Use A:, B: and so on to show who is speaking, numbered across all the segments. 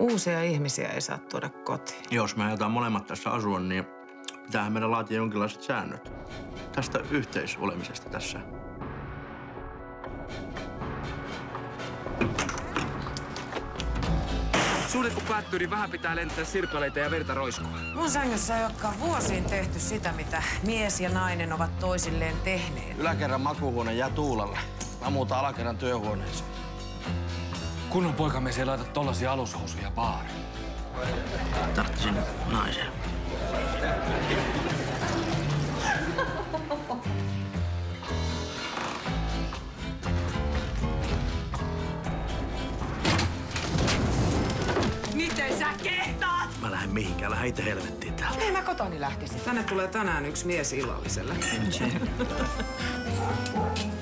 A: Uusia ihmisiä ei saa tuoda kotiin.
B: Jos me aiotaan molemmat tässä asua, niin pitäähän meidän laatia jonkinlaiset säännöt tästä yhteisolemisesta tässä.
C: Suhde kun päättyy, niin vähän pitää lentää sirpaleita ja verta roiskua.
A: Mun sängyssä ei olekaan vuosiin tehty sitä, mitä mies ja nainen ovat toisilleen tehneet.
D: Yläkerran makuuhuone jää tuulalle. Mä muutan alakerran työhuoneeseen.
C: Kunnon poikamies ei laita tollasia alushousuja baariin.
B: Tarttisin naisen.
A: Miten sä kehtaat?
B: Mä lähden mihinkään, lähden itse helvettiin täältä.
A: Ei mä kotoni lähtisi. Tänne tulee tänään yksi mies illalliselle.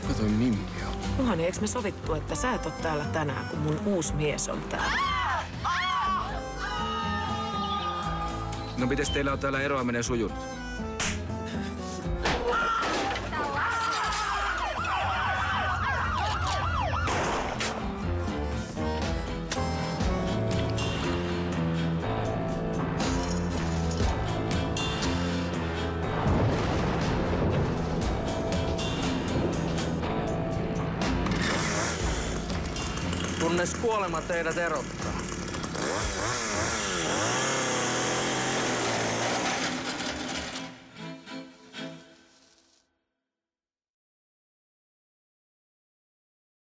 C: Katoin Mimmiä.
A: Juhani, eikö me sovittu, että sä et oo täällä tänään, kun mun uusi mies on täällä?
C: No mites teillä on täällä eroaminen sujunut?
D: Kunnes kuolema teidät erottaa.